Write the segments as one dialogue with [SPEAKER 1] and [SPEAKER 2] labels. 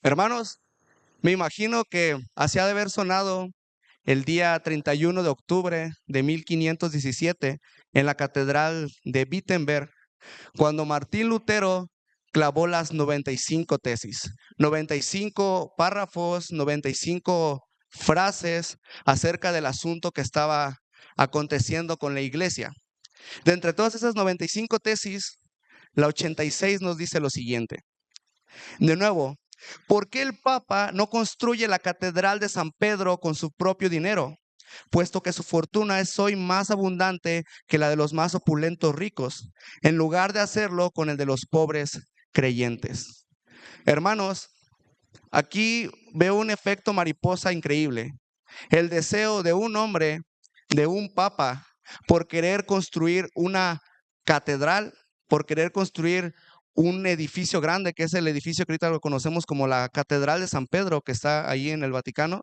[SPEAKER 1] Hermanos, me imagino que así ha de haber sonado el día 31 de octubre de 1517 en la Catedral de Wittenberg, cuando Martín Lutero clavó las 95 tesis, 95 párrafos, 95 frases acerca del asunto que estaba aconteciendo con la iglesia. De entre todas esas 95 tesis, la 86 nos dice lo siguiente. De nuevo, ¿por qué el Papa no construye la Catedral de San Pedro con su propio dinero? Puesto que su fortuna es hoy más abundante que la de los más opulentos ricos, en lugar de hacerlo con el de los pobres creyentes. Hermanos, aquí veo un efecto mariposa increíble. El deseo de un hombre, de un papa, por querer construir una catedral, por querer construir un edificio grande, que es el edificio que ahorita lo conocemos como la Catedral de San Pedro, que está ahí en el Vaticano.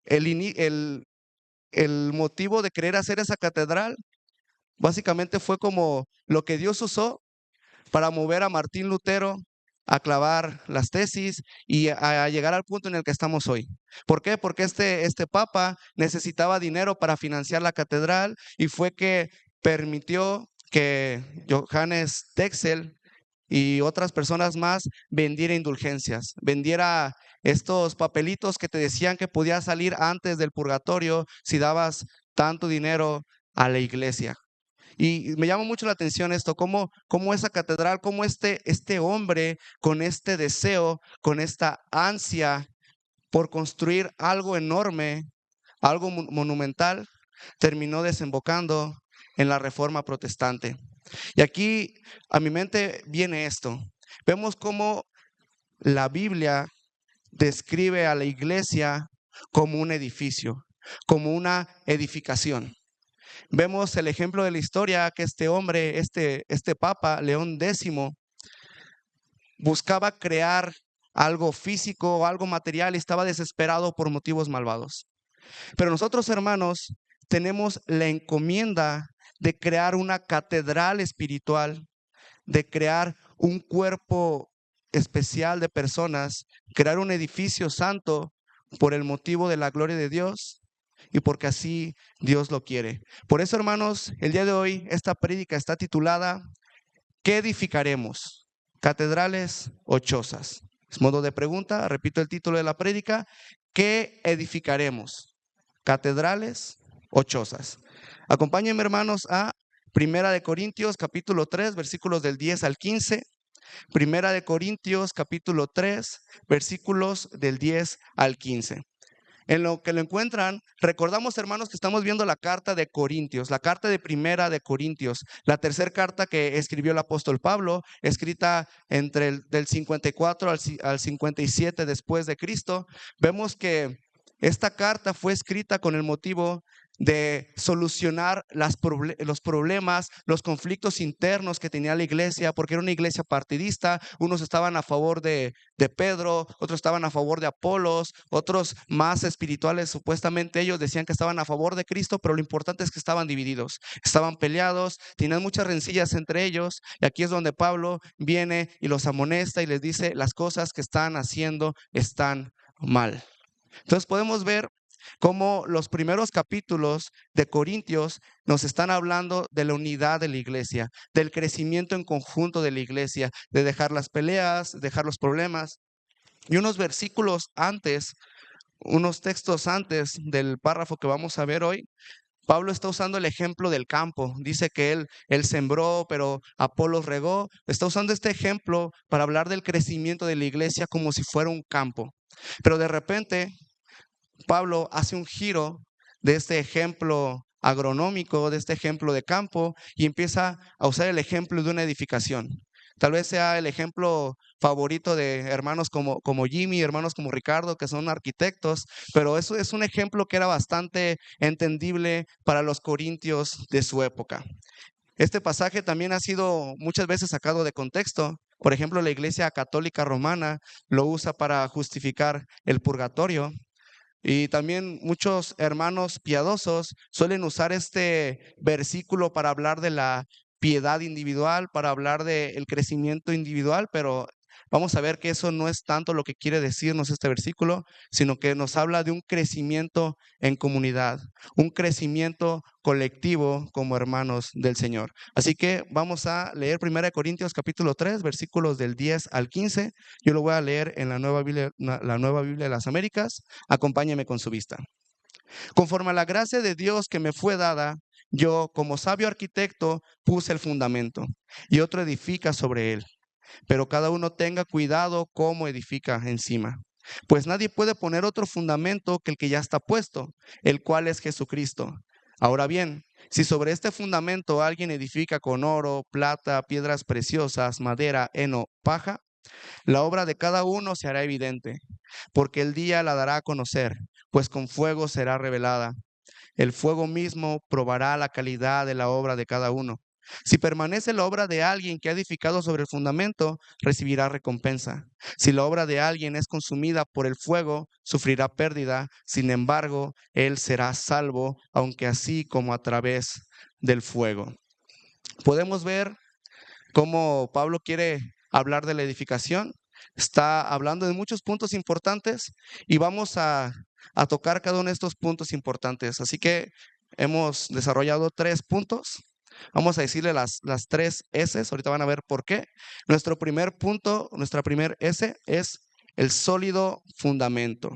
[SPEAKER 1] El motivo de querer hacer esa catedral básicamente fue como lo que Dios usó para mover a Martín Lutero a clavar las tesis y a llegar al punto en el que estamos hoy. ¿Por qué? Porque este papa necesitaba dinero para financiar la catedral y fue que permitió que Johannes Texel y otras personas más vendiera indulgencias, vendiera estos papelitos que te decían que podías salir antes del purgatorio si dabas tanto dinero a la iglesia. Y me llama mucho la atención esto, cómo esa catedral, cómo este hombre con este deseo, con esta ansia por construir algo enorme, algo monumental, terminó desembocando en la Reforma Protestante. Y aquí a mi mente viene esto. Vemos cómo la Biblia describe a la iglesia como un edificio, como una edificación. Vemos el ejemplo de la historia que este hombre, este Papa, León X, buscaba crear algo físico, algo material y estaba desesperado por motivos malvados. Pero nosotros, hermanos, tenemos la encomienda de crear una catedral espiritual, de crear un cuerpo especial de personas, crear un edificio santo por el motivo de la gloria de Dios y porque así Dios lo quiere. Por eso, hermanos, el día de hoy esta prédica está titulada ¿qué edificaremos? ¿Catedrales o chozas? Es modo de pregunta, repito el título de la prédica, ¿qué edificaremos? ¿Catedrales o chozas? Acompáñenme, hermanos, a Primera de Corintios, capítulo 3, versículos del 10 al 15. Primera de Corintios, capítulo 3, versículos del 10 al 15. En lo que lo encuentran, recordamos, hermanos, que estamos viendo la carta de Corintios, la carta de Primera de Corintios, la tercera carta que escribió el apóstol Pablo, escrita entre del 54 al 57 después de Cristo. Vemos que esta carta fue escrita con el motivo de solucionar los problemas, los conflictos internos que tenía la iglesia, porque era una iglesia partidista. Unos estaban a favor de Pedro, otros estaban a favor de Apolos, otros más espirituales, supuestamente ellos decían que estaban a favor de Cristo, pero lo importante es que estaban divididos, estaban peleados, tenían muchas rencillas entre ellos, y aquí es donde Pablo viene y los amonesta y les dice las cosas que están haciendo están mal. Entonces podemos ver cómo los primeros capítulos de Corintios nos están hablando de la unidad de la iglesia, del crecimiento en conjunto de la iglesia, de dejar las peleas, dejar los problemas. Y unos versículos antes, unos textos antes del párrafo que vamos a ver hoy, Pablo está usando el ejemplo del campo. Dice que él sembró, pero Apolos regó. Está usando este ejemplo para hablar del crecimiento de la iglesia como si fuera un campo. Pero de repente Pablo hace un giro de este ejemplo agronómico, de este ejemplo de campo, y empieza a usar el ejemplo de una edificación. Tal vez sea el ejemplo favorito de hermanos como Jimmy, hermanos como Ricardo, que son arquitectos, pero eso es un ejemplo que era bastante entendible para los corintios de su época. Este pasaje también ha sido muchas veces sacado de contexto. Por ejemplo, la Iglesia Católica Romana lo usa para justificar el purgatorio. Y también muchos hermanos piadosos suelen usar este versículo para hablar de la piedad individual, para hablar del crecimiento individual, pero vamos a ver que eso no es tanto lo que quiere decirnos este versículo, sino que nos habla de un crecimiento en comunidad, un crecimiento colectivo como hermanos del Señor. Así que vamos a leer 1 Corintios capítulo 3, versículos del 10 al 15. Yo lo voy a leer en la Nueva Biblia de las Américas. Acompáñeme con su vista. Conforme a la gracia de Dios que me fue dada, yo como sabio arquitecto puse el fundamento y otro edifica sobre él. Pero cada uno tenga cuidado cómo edifica encima. Pues nadie puede poner otro fundamento que el que ya está puesto, el cual es Jesucristo. Ahora bien, si sobre este fundamento alguien edifica con oro, plata, piedras preciosas, madera, heno, paja, la obra de cada uno se hará evidente, porque el día la dará a conocer, pues con fuego será revelada. El fuego mismo probará la calidad de la obra de cada uno. Si permanece la obra de alguien que ha edificado sobre el fundamento, recibirá recompensa. Si la obra de alguien es consumida por el fuego, sufrirá pérdida. Sin embargo, él será salvo, aunque así como a través del fuego. Podemos ver cómo Pablo quiere hablar de la edificación. Está hablando de muchos puntos importantes y vamos a tocar cada uno de estos puntos importantes. Así que hemos desarrollado 3 puntos. Vamos a decirle las 3 S. Ahorita van a ver por qué. Nuestro primer punto, nuestra primer S es el sólido fundamento.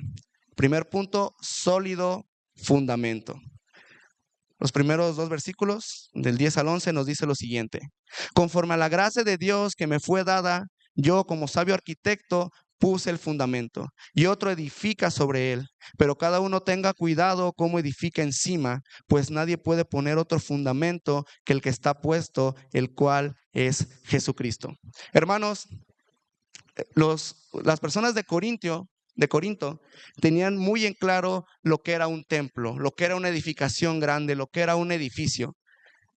[SPEAKER 1] Primer punto, sólido fundamento. Los primeros 2 versículos, del 10 al 11, nos dice lo siguiente. Conforme a la gracia de Dios que me fue dada, yo como sabio arquitecto puse el fundamento y otro edifica sobre él. Pero cada uno tenga cuidado cómo edifica encima, pues nadie puede poner otro fundamento que el que está puesto, el cual es Jesucristo. Hermanos, las personas de Corinto tenían muy en claro lo que era un templo, lo que era una edificación grande, lo que era un edificio.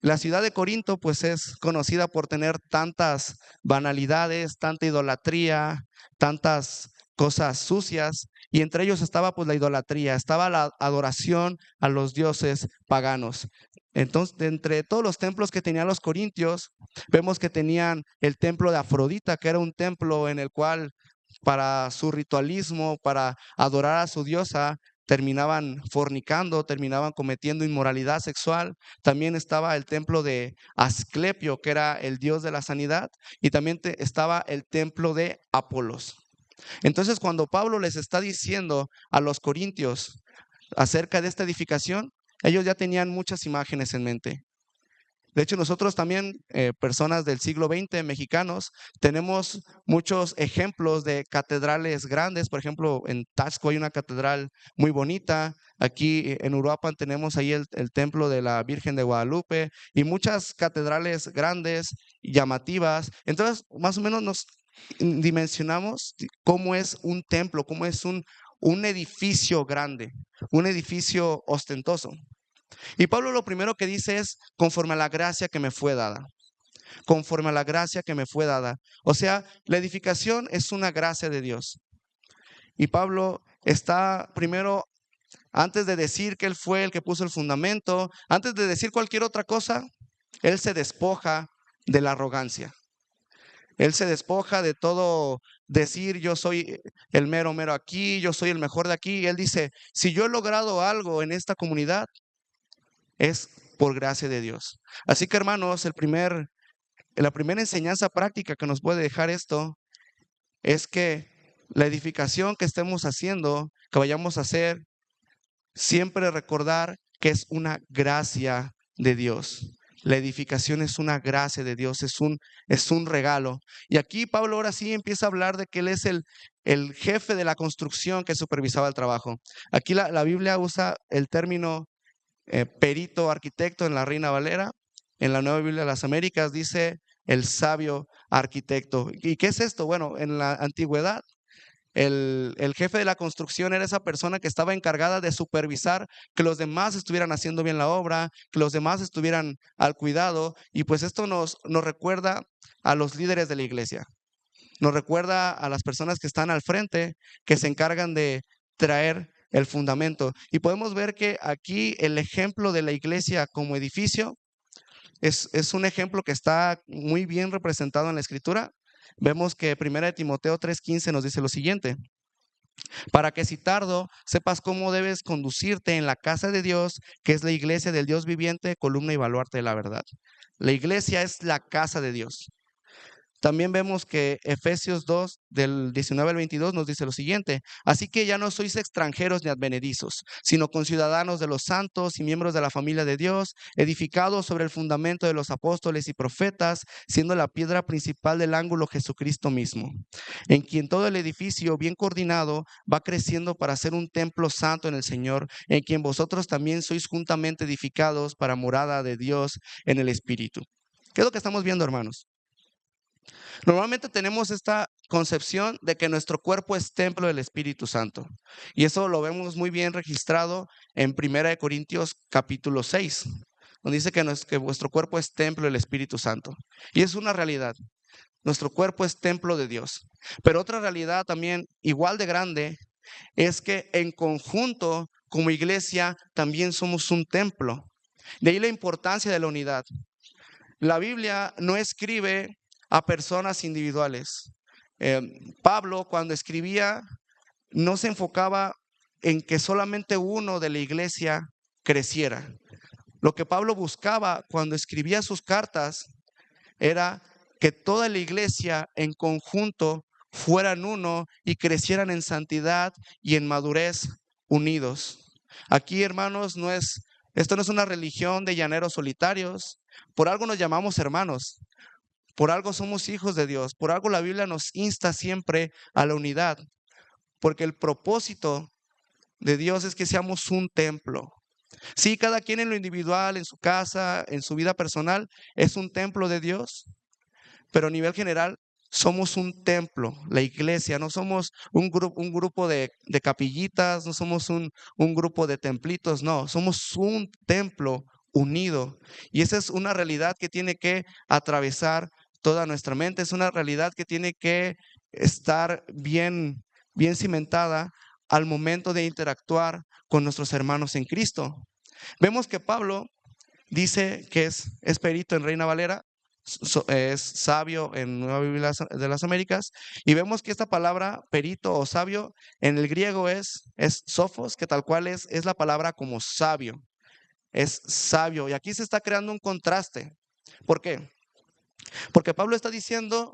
[SPEAKER 1] La ciudad de Corinto pues es conocida por tener tantas banalidades, tanta idolatría, tantas cosas sucias, y entre ellos estaba pues la idolatría, estaba la adoración a los dioses paganos. Entonces, de entre todos los templos que tenían los corintios, vemos que tenían el templo de Afrodita, que era un templo en el cual para su ritualismo, para adorar a su diosa, terminaban fornicando, terminaban cometiendo inmoralidad sexual. También estaba el templo de Asclepio, que era el dios de la sanidad, y también estaba el templo de Apolos. Entonces, cuando Pablo les está diciendo a los corintios acerca de esta edificación, ellos ya tenían muchas imágenes en mente. De hecho, nosotros también, personas del siglo XX, mexicanos, tenemos muchos ejemplos de catedrales grandes. Por ejemplo, en Taxco hay una catedral muy bonita. Aquí en Uruapan tenemos ahí el templo de la Virgen de Guadalupe y muchas catedrales grandes y llamativas. Entonces, más o menos nos dimensionamos cómo es un templo, cómo es un edificio grande, un edificio ostentoso. Y Pablo lo primero que dice es, conforme a la gracia que me fue dada. Conforme a la gracia que me fue dada. O sea, la edificación es una gracia de Dios. Y Pablo está primero, antes de decir que él fue el que puso el fundamento, antes de decir cualquier otra cosa, él se despoja de la arrogancia. Él se despoja de todo decir yo soy el mero aquí, yo soy el mejor de aquí. Y él dice, si yo he logrado algo en esta comunidad, es por gracia de Dios. Así que hermanos, la primera enseñanza práctica que nos puede dejar esto es que la edificación que estemos haciendo, que vayamos a hacer, siempre recordar que es una gracia de Dios. La edificación es una gracia de Dios, es un regalo. Y aquí Pablo ahora sí empieza a hablar de que él es el jefe de la construcción que supervisaba el trabajo. Aquí la Biblia usa el término perito arquitecto en la Reina Valera. En la Nueva Biblia de las Américas dice el sabio arquitecto. ¿Y qué es esto? Bueno, en la antigüedad, el jefe de la construcción era esa persona que estaba encargada de supervisar que los demás estuvieran haciendo bien la obra, que los demás estuvieran al cuidado. Y pues esto nos recuerda a los líderes de la iglesia. Nos recuerda a las personas que están al frente, que se encargan de traer el fundamento. Y podemos ver que aquí el ejemplo de la iglesia como edificio es un ejemplo que está muy bien representado en la Escritura. Vemos que 1 Timoteo 3:15 nos dice lo siguiente: para que si tardo sepas cómo debes conducirte en la casa de Dios, que es la iglesia del Dios viviente, columna y baluarte de la verdad. La iglesia es la casa de Dios. También vemos que Efesios 2, del 19 al 22, nos dice lo siguiente: así que ya no sois extranjeros ni advenedizos, sino conciudadanos de los santos y miembros de la familia de Dios, edificados sobre el fundamento de los apóstoles y profetas, siendo la piedra principal del ángulo Jesucristo mismo, en quien todo el edificio bien coordinado va creciendo para ser un templo santo en el Señor, en quien vosotros también sois juntamente edificados para morada de Dios en el Espíritu. ¿Qué es lo que estamos viendo, hermanos? Normalmente tenemos esta concepción de que nuestro cuerpo es templo del Espíritu Santo. Y eso lo vemos muy bien registrado en 1 Corintios capítulo 6, donde dice que vuestro cuerpo es templo del Espíritu Santo. Y es una realidad. Nuestro cuerpo es templo de Dios. Pero otra realidad también igual de grande es que en conjunto, como iglesia, también somos un templo. De ahí la importancia de la unidad. La Biblia no escribe a personas individuales. Pablo, cuando escribía, no se enfocaba en que solamente uno de la iglesia creciera. Lo que Pablo buscaba cuando escribía sus cartas era que toda la iglesia en conjunto fueran uno y crecieran en santidad y en madurez unidos. Aquí, hermanos, esto no es una religión de llaneros solitarios. Por algo nos llamamos hermanos. Por algo somos hijos de Dios. Por algo la Biblia nos insta siempre a la unidad. Porque el propósito de Dios es que seamos un templo. Sí, cada quien en lo individual, en su casa, en su vida personal, es un templo de Dios. Pero a nivel general, somos un templo, la iglesia. No somos un grupo de capillitas, no somos un grupo de templitos, no. Somos un templo unido. Y esa es una realidad que tiene que atravesar toda nuestra mente. Es una realidad que tiene que estar bien, bien cimentada al momento de interactuar con nuestros hermanos en Cristo. Vemos que Pablo dice que es perito en Reina Valera, es sabio en Nueva Biblia de las Américas, y vemos que esta palabra perito o sabio en el griego es sofos, que tal cual es la palabra como sabio, es sabio. Y aquí se está creando un contraste. ¿Por qué? Porque Pablo está diciendo: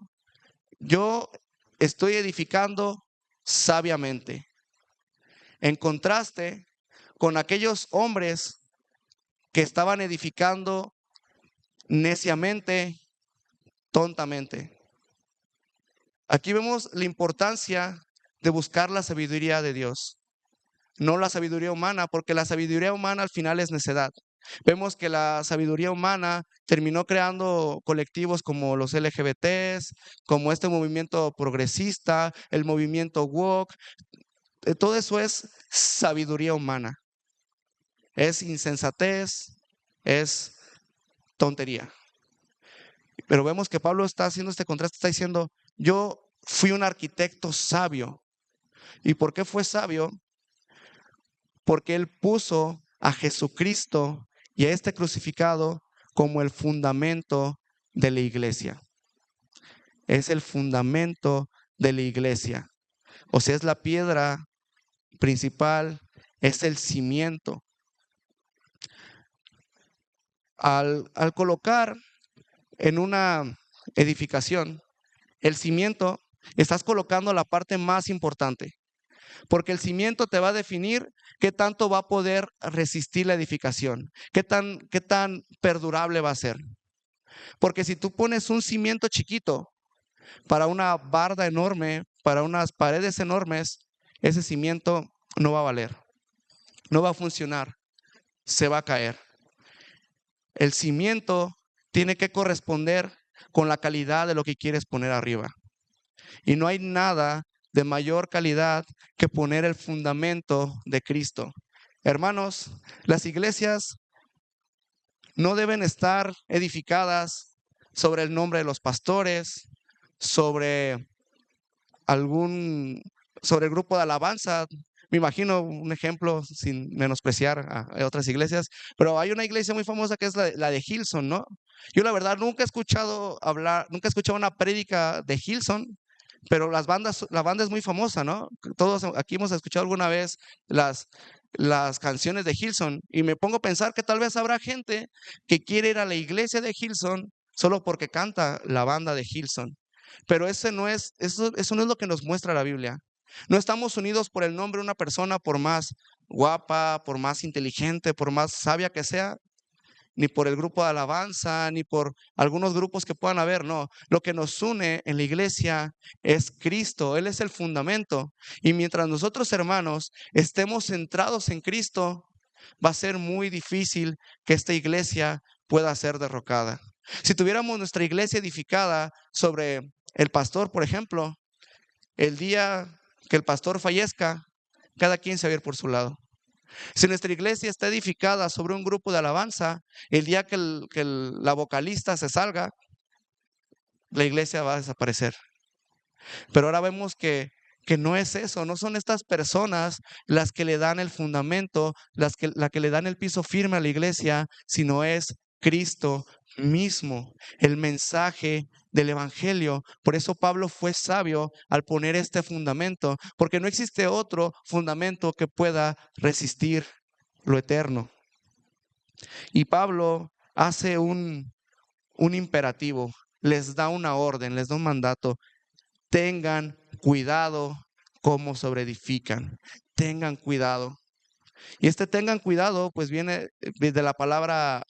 [SPEAKER 1] yo estoy edificando sabiamente, en contraste con aquellos hombres que estaban edificando neciamente, tontamente. Aquí vemos la importancia de buscar la sabiduría de Dios, no la sabiduría humana, porque la sabiduría humana al final es necedad. Vemos que la sabiduría humana terminó creando colectivos como los LGBTs, como este movimiento progresista, el movimiento woke. Todo eso es sabiduría humana. Es insensatez, es tontería. Pero vemos que Pablo está haciendo este contraste, está diciendo: yo fui un arquitecto sabio. ¿Y por qué fue sabio? Porque él puso a Jesucristo y a este crucificado como el fundamento de la iglesia. Es el fundamento de la iglesia. O sea, es la piedra principal, es el cimiento. Al colocar en una edificación el cimiento, estás colocando la parte más importante, porque el cimiento te va a definir qué tanto va a poder resistir la edificación, qué tan perdurable va a ser. Porque si tú pones un cimiento chiquito para una barda enorme, para unas paredes enormes, ese cimiento no va a valer, no va a funcionar, se va a caer. El cimiento tiene que corresponder con la calidad de lo que quieres poner arriba. Y no hay nada de mayor calidad que poner el fundamento de Cristo. Hermanos, las iglesias no deben estar edificadas sobre el nombre de los pastores, sobre sobre el grupo de alabanza. Me imagino un ejemplo, sin menospreciar a otras iglesias, pero hay una iglesia muy famosa que es la de Hillsong, ¿no? Yo la verdad nunca he escuchado hablar, nunca he escuchado una prédica de Hillsong, pero la banda es muy famosa, ¿no? Todos aquí hemos escuchado alguna vez las canciones de Hillsong y me pongo a pensar que tal vez habrá gente que quiere ir a la iglesia de Hillsong solo porque canta la banda de Hillsong. Pero eso no es lo que nos muestra la Biblia. No estamos unidos por el nombre de una persona, por más guapa, por más inteligente, por más sabia que sea, ni por el grupo de alabanza, ni por algunos grupos que puedan haber, no. Lo que nos une en la iglesia es Cristo, Él es el fundamento. Y mientras nosotros, hermanos, estemos centrados en Cristo, va a ser muy difícil que esta iglesia pueda ser derrocada. Si tuviéramos nuestra iglesia edificada sobre el pastor, por ejemplo, el día que el pastor fallezca, cada quien se va a ir por su lado. Si nuestra iglesia está edificada sobre un grupo de alabanza, el día que la vocalista se salga, la iglesia va a desaparecer. Pero ahora vemos que no es eso, no son estas personas las que le dan el fundamento, las que le dan el piso firme a la iglesia, sino es Cristo mismo, el mensaje del evangelio. Por eso Pablo fue sabio al poner este fundamento, porque no existe otro fundamento que pueda resistir lo eterno. Y Pablo hace un imperativo, les da una orden, les da un mandato. Tengan cuidado cómo sobreedifican. Tengan cuidado. Y tengan cuidado, pues viene de la palabra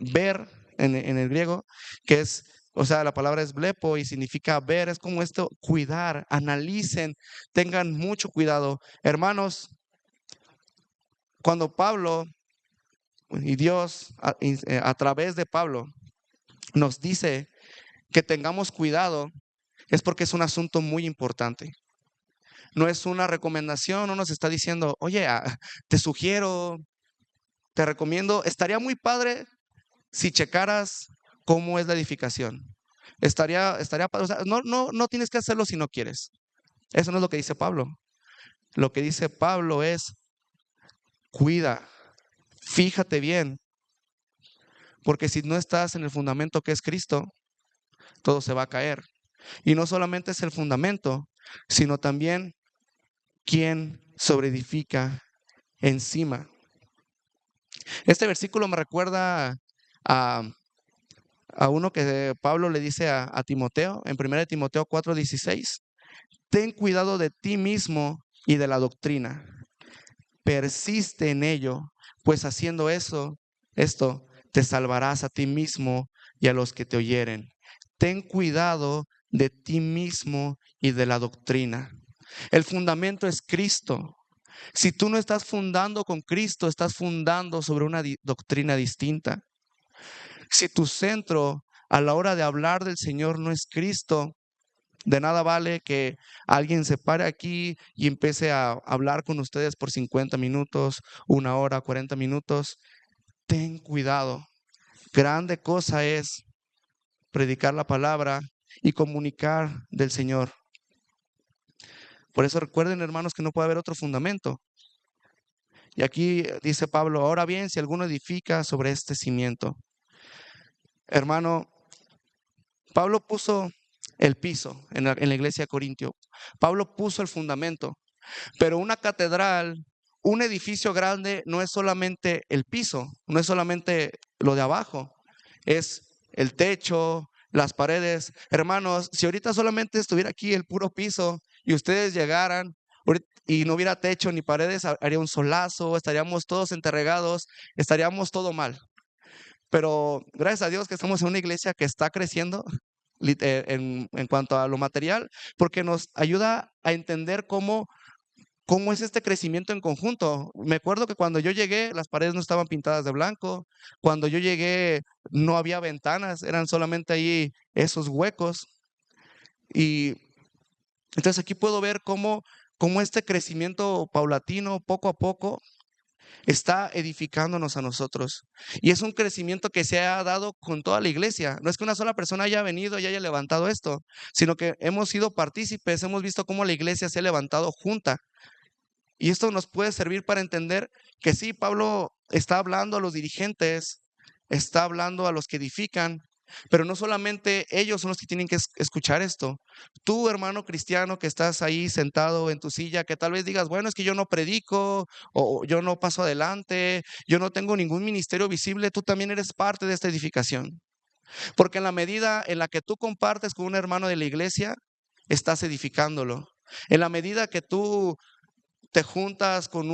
[SPEAKER 1] ver en el griego, que es, o sea, la palabra es blepo y significa ver, es como esto, cuidar, analicen, tengan mucho cuidado. Hermanos, cuando Pablo y Dios a través de Pablo nos dice que tengamos cuidado, es porque es un asunto muy importante. No es una recomendación, no nos está diciendo, oye, te sugiero, te recomiendo, estaría muy padre si checaras cómo es la edificación. Estaría padre, o sea, no tienes que hacerlo si no quieres. Eso no es lo que dice Pablo. Lo que dice Pablo es, cuida, fíjate bien, porque si no estás en el fundamento que es Cristo, todo se va a caer. Y no solamente es el fundamento, sino también quien sobreedifica encima. Este versículo me recuerda a, uno que Pablo le dice a Timoteo, en 1 Timoteo 4:16, ten cuidado de ti mismo y de la doctrina, persiste en ello, pues haciendo esto, te salvarás a ti mismo y a los que te oyeren. Ten cuidado de ti mismo y de la doctrina. El fundamento es Cristo. Si tú no estás fundando con Cristo, estás fundando sobre una doctrina distinta. Si tu centro a la hora de hablar del Señor no es Cristo, de nada vale que alguien se pare aquí y empiece a hablar con ustedes por 50 minutos, 1 hora, 40 minutos. Ten cuidado. Grande cosa es predicar la palabra y comunicar del Señor. Por eso recuerden, hermanos, que no puede haber otro fundamento. Y aquí dice Pablo, ahora bien, si alguno edifica sobre este cimiento. Hermano, Pablo puso el piso en la iglesia de Corintio. Pablo puso el fundamento. Pero una catedral, un edificio grande, no es solamente el piso, no es solamente lo de abajo, es el techo, las paredes. Hermanos, si ahorita solamente estuviera aquí el puro piso y ustedes llegaran y no hubiera techo ni paredes, haría un solazo, estaríamos todos enterregados, estaríamos todo mal. Pero gracias a Dios que estamos en una iglesia que está creciendo en cuanto a lo material, porque nos ayuda a entender cómo es este crecimiento en conjunto. Me acuerdo que cuando yo llegué, las paredes no estaban pintadas de blanco. Cuando yo llegué, no había ventanas, eran solamente ahí esos huecos. Y entonces aquí puedo ver cómo este crecimiento paulatino, poco a poco, está edificándonos a nosotros. Y es un crecimiento que se ha dado con toda la iglesia. No es que una sola persona haya venido y haya levantado esto, sino que hemos sido partícipes, hemos visto cómo la iglesia se ha levantado junta. Y esto nos puede servir para entender que sí, Pablo está hablando a los dirigentes, está hablando a los que edifican, Pero no solamente ellos son los que tienen que escuchar esto. Tú, hermano cristiano, que estás ahí sentado en tu silla, que tal vez digas, bueno, es que yo no predico o yo no paso adelante, yo no tengo ningún ministerio visible, tú también eres parte de esta edificación. Porque en la medida en la que tú compartes con un hermano de la iglesia, estás edificándolo. En la medida que tú te juntas con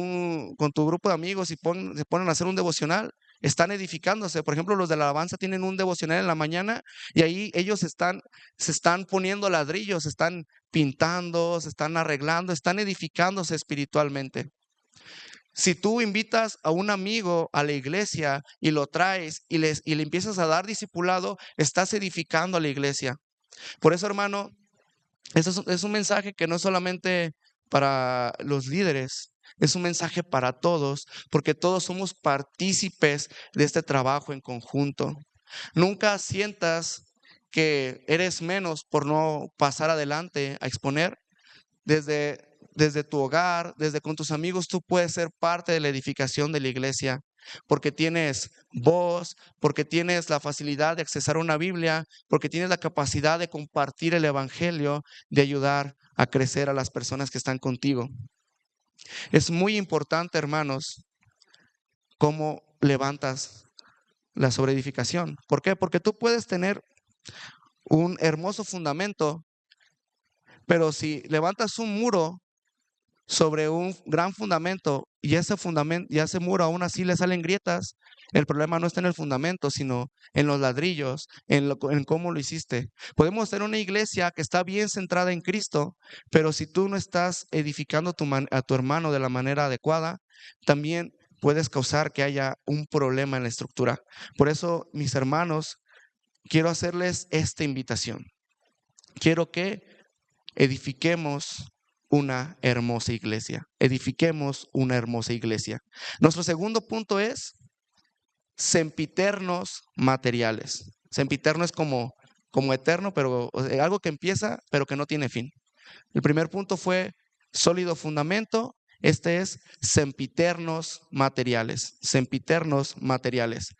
[SPEAKER 1] tu grupo de amigos y se ponen a hacer un devocional, están edificándose. Por ejemplo, los de la alabanza tienen un devocional en la mañana y ahí ellos se están poniendo ladrillos, se están pintando, se están arreglando, están edificándose espiritualmente. Si tú invitas a un amigo a la iglesia y lo traes y le empiezas a dar discipulado, estás edificando a la iglesia. Por eso, hermano, es un mensaje que no es solamente para los líderes, es un mensaje para todos, porque todos somos partícipes de este trabajo en conjunto. Nunca sientas que eres menos por no pasar adelante a exponer. Desde tu hogar, desde con tus amigos, tú puedes ser parte de la edificación de la iglesia, porque tienes voz, porque tienes la facilidad de accesar a una Biblia, porque tienes la capacidad de compartir el evangelio, de ayudar a crecer a las personas que están contigo. Es muy importante, hermanos, cómo levantas la sobreedificación. ¿Por qué? Porque tú puedes tener un hermoso fundamento, pero si levantas un muro sobre un gran fundamento y ese muro aún así le salen grietas, el problema no está en el fundamento, sino en los ladrillos, en cómo lo hiciste. Podemos tener una iglesia que está bien centrada en Cristo, pero si tú no estás edificando a tu hermano de la manera adecuada, también puedes causar que haya un problema en la estructura. Por eso, mis hermanos, quiero hacerles esta invitación. Quiero que edifiquemos una hermosa iglesia. Edifiquemos una hermosa iglesia. Nuestro segundo punto es sempiternos materiales. Sempiterno es como eterno, pero algo que empieza, pero que no tiene fin. El primer punto fue sólido fundamento. Este es sempiternos materiales. Sempiternos materiales.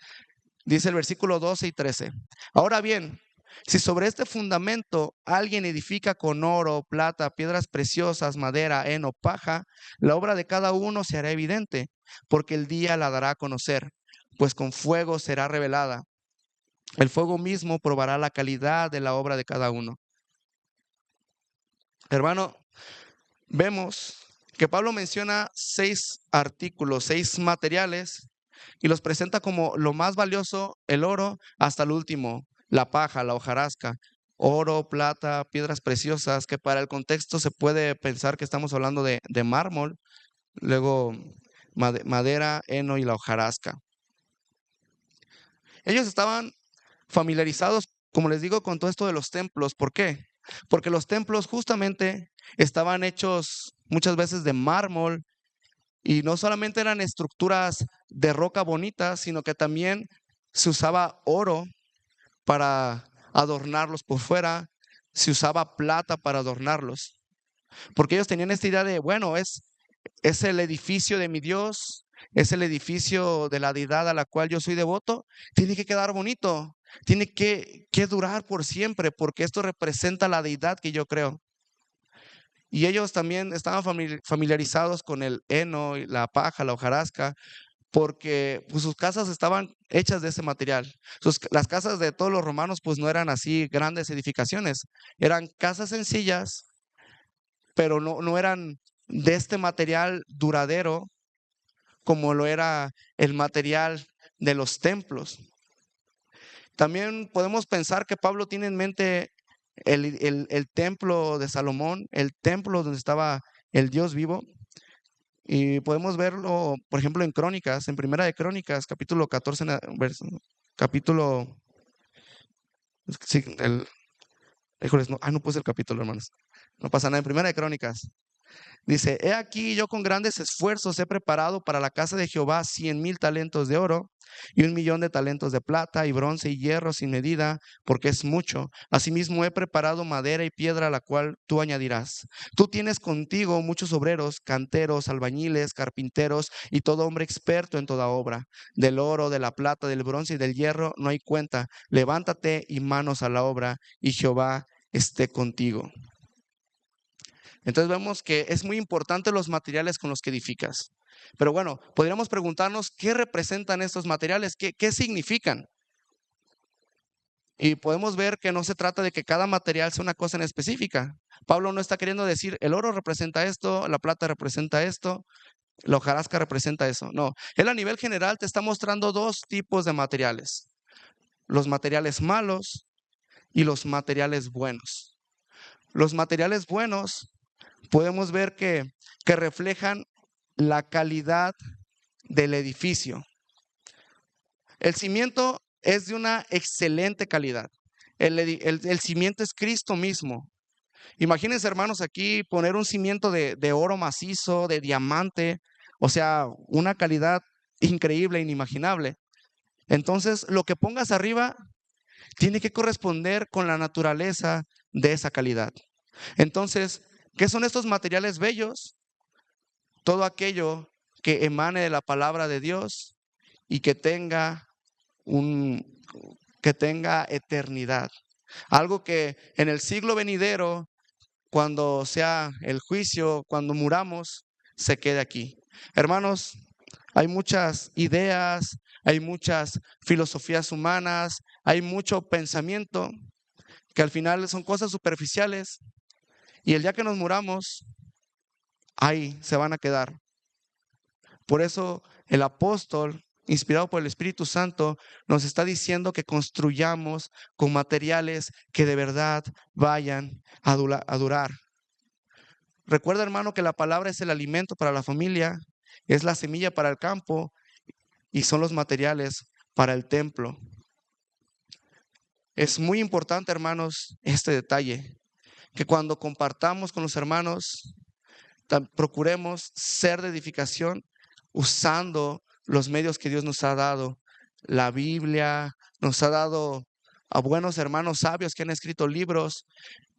[SPEAKER 1] Dice el versículo 12 y 13. Ahora bien, si sobre este fundamento alguien edifica con oro, plata, piedras preciosas, madera, heno, paja, la obra de cada uno se hará evidente, porque el día la dará a conocer, pues con fuego será revelada. El fuego mismo probará la calidad de la obra de cada uno. Hermano, vemos que Pablo menciona 6 artículos, 6 materiales, y los presenta como lo más valioso, el oro, hasta el último, la paja, la hojarasca, oro, plata, piedras preciosas, que para el contexto se puede pensar que estamos hablando de mármol, luego madera, heno y la hojarasca. Ellos estaban familiarizados, como les digo, con todo esto de los templos. ¿Por qué? Porque los templos justamente estaban hechos muchas veces de mármol y no solamente eran estructuras de roca bonitas, sino que también se usaba oro para adornarlos por fuera, se usaba plata para adornarlos, porque ellos tenían esta idea de, bueno, es el edificio de mi Dios, es el edificio de la deidad a la cual yo soy devoto, tiene que quedar bonito, tiene que durar por siempre, porque esto representa la deidad que yo creo. Y ellos también estaban familiarizados con el heno, y la paja, la hojarasca, porque pues, sus casas estaban hechas de ese material. Las casas de todos los romanos pues no eran así grandes edificaciones, eran casas sencillas, pero no eran de este material duradero como lo era el material de los templos. También podemos pensar que Pablo tiene en mente el templo de Salomón, el templo donde estaba el Dios vivo. Y podemos verlo, por ejemplo, en Crónicas, en Primera de Crónicas, capítulo 14, capítulo, sí, híjoles, no puse el capítulo, hermanos. No pasa nada, en Primera de Crónicas, Dice, he aquí yo con grandes esfuerzos he preparado para la casa de Jehová 100,000 talentos de oro y 1,000,000 de talentos de plata y bronce y hierro sin medida, porque es mucho. Asimismo he preparado madera y piedra, a la cual tú añadirás. Tú tienes contigo muchos obreros, canteros, albañiles, carpinteros y todo hombre experto en toda obra. Del oro, de la plata, del bronce y del hierro no hay cuenta. Levántate y manos a la obra, y Jehová esté contigo. Entonces vemos que es muy importante los materiales con los que edificas. Pero bueno, podríamos preguntarnos qué representan estos materiales, qué significan. Y podemos ver que no se trata de que cada material sea una cosa en específica. Pablo no está queriendo decir el oro representa esto, la plata representa esto, la hojarasca representa eso. No, él a nivel general te está mostrando dos tipos de materiales: los materiales malos y los materiales buenos. Los materiales buenos podemos ver que reflejan la calidad del edificio. El cimiento es de una excelente calidad. El cimiento es Cristo mismo. Imagínense, hermanos, aquí poner un cimiento de oro macizo, de diamante, o sea, una calidad increíble, inimaginable. Entonces, lo que pongas arriba tiene que corresponder con la naturaleza de esa calidad. Entonces, ¿qué son estos materiales bellos? Todo aquello que emane de la palabra de Dios y que tenga que tenga eternidad. Algo que en el siglo venidero, cuando sea el juicio, cuando muramos, se quede aquí. Hermanos, hay muchas ideas, hay muchas filosofías humanas, hay mucho pensamiento que al final son cosas superficiales, y el día que nos muramos, ahí se van a quedar. Por eso el apóstol, inspirado por el Espíritu Santo, nos está diciendo que construyamos con materiales que de verdad vayan a durar. Recuerda, hermano, que la palabra es el alimento para la familia, es la semilla para el campo y son los materiales para el templo. Es muy importante, hermanos, este detalle, que cuando compartamos con los hermanos, procuremos ser de edificación usando los medios que Dios nos ha dado. La Biblia nos ha dado a buenos hermanos sabios que han escrito libros.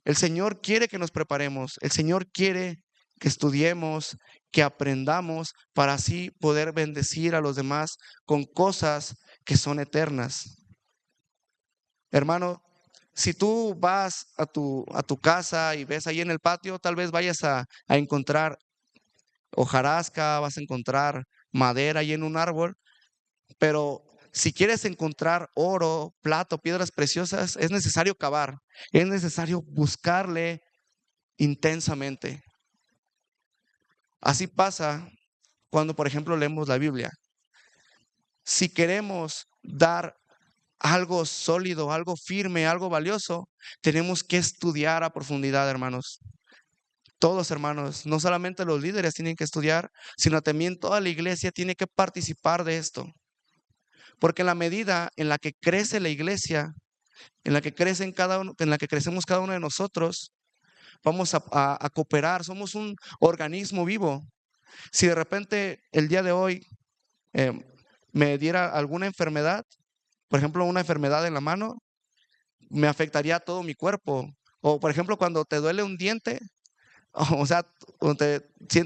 [SPEAKER 1] El Señor quiere que nos preparemos. El Señor quiere que estudiemos, que aprendamos, para así poder bendecir a los demás con cosas que son eternas. Hermano, si tú vas a tu casa y ves ahí en el patio, tal vez vayas a encontrar hojarasca, vas a encontrar madera ahí en un árbol, pero si quieres encontrar oro, plata, piedras preciosas, es necesario cavar, es necesario buscarle intensamente. Así pasa cuando, por ejemplo, leemos la Biblia. Si queremos dar algo sólido, algo firme, algo valioso, tenemos que estudiar a profundidad, hermanos. Todos, hermanos, no solamente los líderes tienen que estudiar, sino también toda la iglesia tiene que participar de esto. Porque en la medida en la que crece la iglesia, en la que en la que crecemos cada uno de nosotros, vamos a cooperar. Somos un organismo vivo. Si de repente el día de hoy eh, me diera alguna enfermedad, por ejemplo, una enfermedad en la mano, me afectaría todo mi cuerpo. O, por ejemplo, cuando te duele un diente, o sea,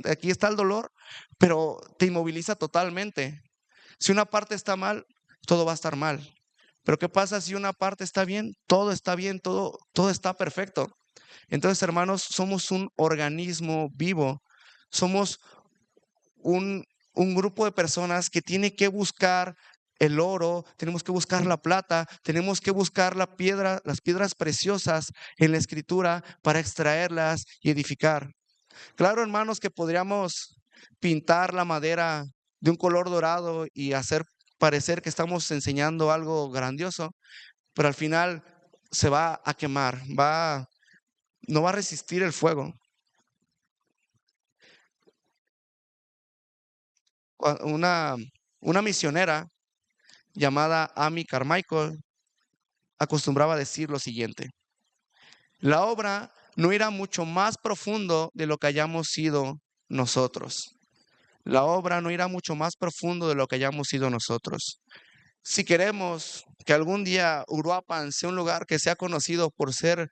[SPEAKER 1] aquí está el dolor, pero te inmoviliza totalmente. Si una parte está mal, todo va a estar mal. Pero ¿qué pasa si una parte está bien? Todo está bien, todo está perfecto. Entonces, hermanos, somos un organismo vivo. Somos un grupo de personas que tiene que buscar el oro, tenemos que buscar la plata, tenemos que buscar las piedras preciosas en la Escritura para extraerlas y edificar. Claro, hermanos, que podríamos pintar la madera de un color dorado y hacer parecer que estamos enseñando algo grandioso, pero al final se va a quemar, no va a resistir el fuego. Una misionera llamada Amy Carmichael acostumbraba a decir lo siguiente: la obra no irá mucho más profundo de lo que hayamos sido nosotros. La obra no irá mucho más profundo de lo que hayamos sido nosotros. Si queremos que algún día Uruapan sea un lugar que sea conocido por ser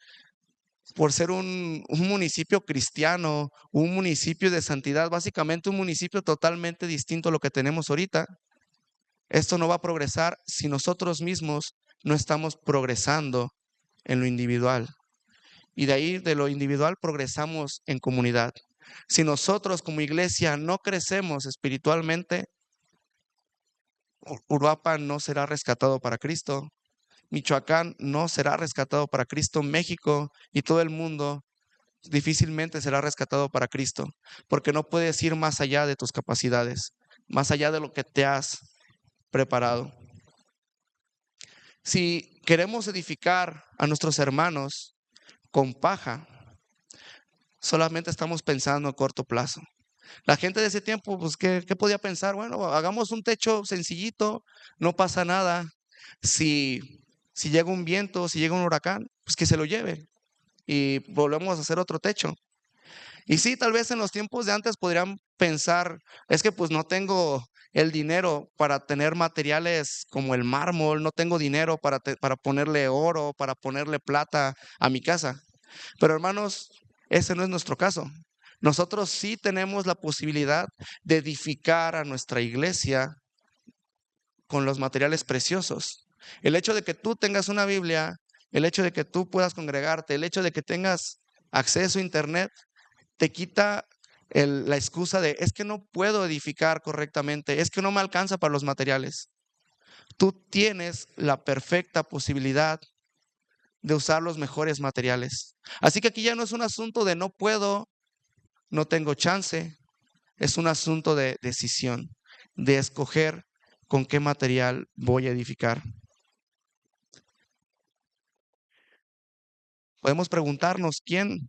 [SPEAKER 1] un municipio cristiano, un municipio de santidad, básicamente un municipio totalmente distinto a lo que tenemos ahorita, esto no va a progresar si nosotros mismos no estamos progresando en lo individual. Y de ahí, de lo individual, progresamos en comunidad. Si nosotros como iglesia no crecemos espiritualmente, Uruapan no será rescatado para Cristo. Michoacán no será rescatado para Cristo. México y todo el mundo difícilmente será rescatado para Cristo, porque no puedes ir más allá de tus capacidades, más allá de lo que te has preparado. Si queremos edificar a nuestros hermanos con paja, solamente estamos pensando a corto plazo. La gente de ese tiempo, pues, ¿qué podía pensar? Bueno, hagamos un techo sencillito, no pasa nada. Si, si llega un viento, si llega un huracán, pues que se lo lleve y volvemos a hacer otro techo. Y sí, tal vez en los tiempos de antes podrían pensar, es que pues no tengo el dinero para tener materiales como el mármol, no tengo dinero para ponerle oro, para ponerle plata a mi casa. Pero hermanos, ese no es nuestro caso. Nosotros sí tenemos la posibilidad de edificar a nuestra iglesia con los materiales preciosos. El hecho de que tú tengas una Biblia, el hecho de que tú puedas congregarte, el hecho de que tengas acceso a internet, te quita la excusa de es que no puedo edificar correctamente, es que no me alcanza para los materiales. Tú tienes la perfecta posibilidad de usar los mejores materiales. Así que aquí ya no es un asunto de no puedo, no tengo chance, es un asunto de decisión, de escoger con qué material voy a edificar. Podemos preguntarnos quién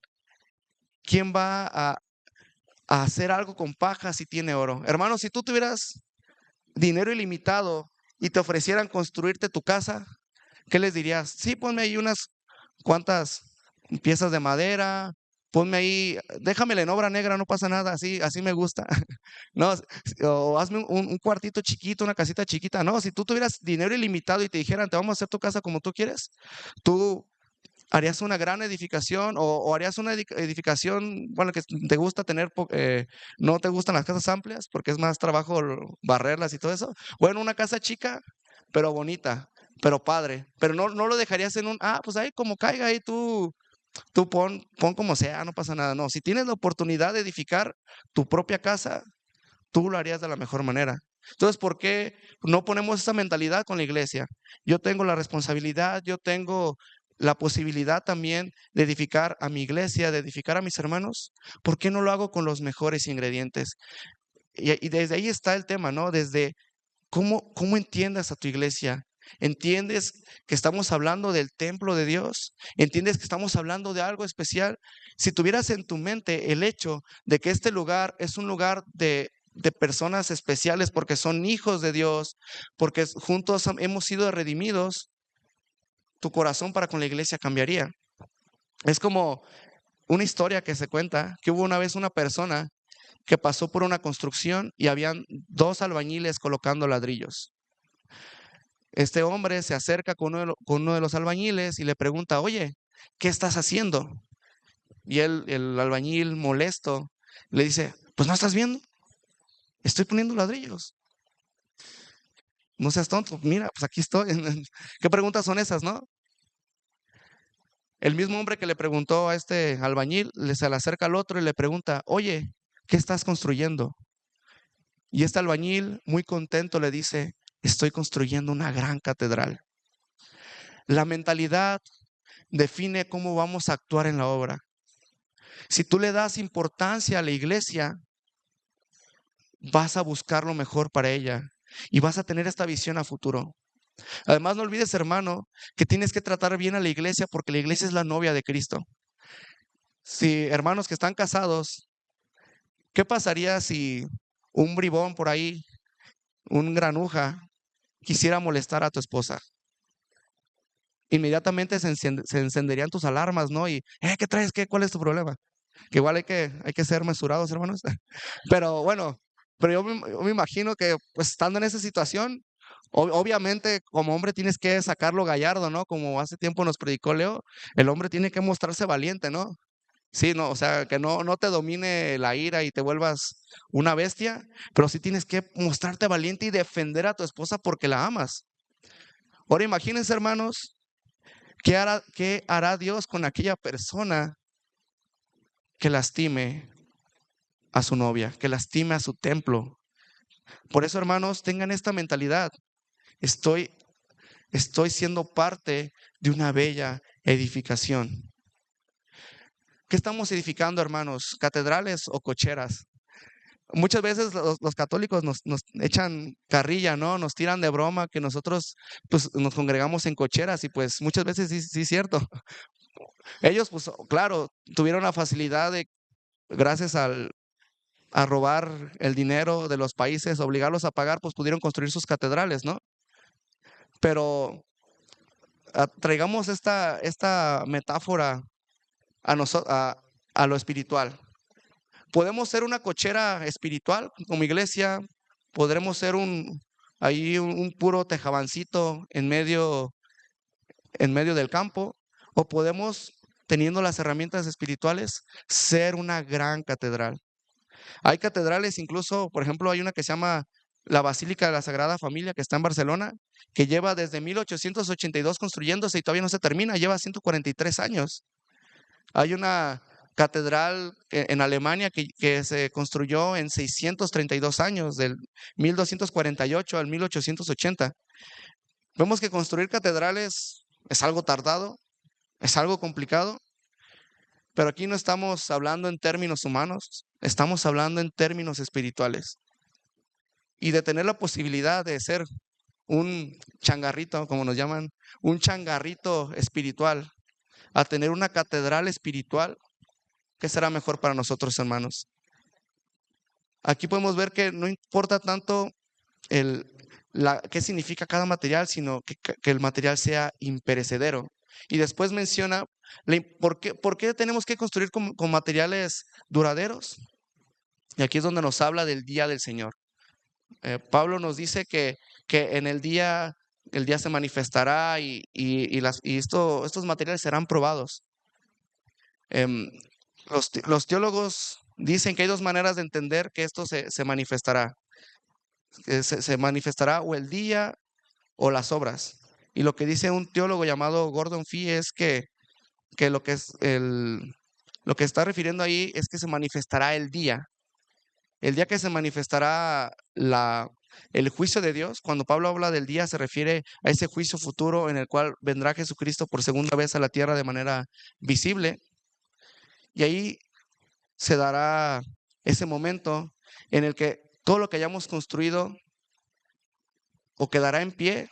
[SPEAKER 1] va a hacer algo con paja si tiene oro. Hermano, si tú tuvieras dinero ilimitado y te ofrecieran construirte tu casa, ¿qué les dirías? Sí, ponme ahí unas cuantas piezas de madera, ponme ahí, déjamela en obra negra, no pasa nada, así me gusta. No, o hazme un cuartito chiquito, una casita chiquita. No, si tú tuvieras dinero ilimitado y te dijeran, te vamos a hacer tu casa como tú quieres, tú harías una gran edificación o harías una edificación, bueno, que te gusta tener, no te gustan las casas amplias porque es más trabajo barrerlas y todo eso. Bueno, una casa chica, pero bonita, pero padre, pero no lo dejarías en pues ahí como caiga, ahí tú pon como sea, no pasa nada. No, si tienes la oportunidad de edificar tu propia casa, tú lo harías de la mejor manera. Entonces, ¿por qué no ponemos esa mentalidad con la iglesia? Yo tengo la responsabilidad, yo tengo la posibilidad también de edificar a mi iglesia, de edificar a mis hermanos. ¿Por qué no lo hago con los mejores ingredientes? Y desde ahí está el tema, ¿no? Desde cómo entiendas a tu iglesia. ¿Entiendes que estamos hablando del templo de Dios? ¿Entiendes que estamos hablando de algo especial? Si tuvieras en tu mente el hecho de que este lugar es un lugar de personas especiales porque son hijos de Dios, porque juntos hemos sido redimidos, tu corazón para con la iglesia cambiaría. Es como una historia que se cuenta que hubo una vez una persona que pasó por una construcción y habían dos albañiles colocando ladrillos. Este hombre se acerca con uno de los albañiles y le pregunta, oye, ¿qué estás haciendo? Y el albañil molesto le dice, pues no estás viendo, estoy poniendo ladrillos. No seas tonto, mira, pues aquí estoy. ¿Qué preguntas son esas, no? El mismo hombre que le preguntó a este albañil, se le acerca al otro y le pregunta, oye, ¿qué estás construyendo? Y este albañil, muy contento, le dice, estoy construyendo una gran catedral. La mentalidad define cómo vamos a actuar en la obra. Si tú le das importancia a la iglesia, vas a buscar lo mejor para ella y vas a tener esta visión a futuro. Además, no olvides, hermano, que tienes que tratar bien a la iglesia porque la iglesia es la novia de Cristo. Si hermanos que están casados, ¿qué pasaría si un bribón por ahí, un granuja, quisiera molestar a tu esposa? inmediatamente se encenderían tus alarmas, ¿no? Y, ¿qué traes? ¿Cuál es tu problema? Que igual hay que ser mesurados, hermanos. Pero bueno, pero yo me imagino que pues estando en esa situación, obviamente como hombre tienes que sacarlo gallardo, ¿no? Como hace tiempo nos predicó Leo, el hombre tiene que mostrarse valiente, ¿no? Sí, no, o sea, que no te domine la ira y te vuelvas una bestia, pero sí tienes que mostrarte valiente y defender a tu esposa porque la amas. Ahora imagínense, hermanos, qué hará Dios con aquella persona que lastime a su novia, que lastime a su templo? Por eso, hermanos, tengan esta mentalidad. Estoy, estoy siendo parte de una bella edificación. ¿Qué estamos edificando, hermanos? ¿Catedrales o cocheras? Muchas veces los católicos nos echan carrilla, ¿no? Nos tiran de broma que nosotros pues nos congregamos en cocheras y pues muchas veces sí, sí es cierto. Ellos pues claro, tuvieron la facilidad de, gracias a robar el dinero de los países, obligarlos a pagar, pues pudieron construir sus catedrales, ¿no? Pero traigamos esta metáfora a lo espiritual. Podemos ser una cochera espiritual como iglesia, podremos ser un puro tejabancito en medio del campo, o podemos, teniendo las herramientas espirituales, ser una gran catedral. Hay catedrales, incluso, por ejemplo, hay una que se llama la Basílica de la Sagrada Familia, que está en Barcelona, que lleva desde 1882 construyéndose y todavía no se termina, lleva 143 años. Hay una catedral en Alemania que se construyó en 632 años, del 1248 al 1880. Vemos que construir catedrales es algo tardado, es algo complicado, pero aquí no estamos hablando en términos humanos, estamos hablando en términos espirituales. Y de tener la posibilidad de ser un changarrito, como nos llaman, un changarrito espiritual, a tener una catedral espiritual, ¿qué será mejor para nosotros, hermanos? Aquí podemos ver que no importa tanto qué significa cada material, sino que el material sea imperecedero. Y después menciona por qué tenemos que construir con materiales duraderos. Y aquí es donde nos habla del día del Señor. Pablo nos dice que en el día se manifestará y estos materiales serán probados. Em, los teólogos dicen que hay dos maneras de entender que esto se manifestará. Se manifestará o el día o las obras. Y lo que dice un teólogo llamado Gordon Fee es que lo que está refiriendo ahí es que se manifestará el día que se manifestará el juicio de Dios. Cuando Pablo habla del día, se refiere a ese juicio futuro en el cual vendrá Jesucristo por segunda vez a la tierra de manera visible. Y ahí se dará ese momento en el que todo lo que hayamos construido o quedará en pie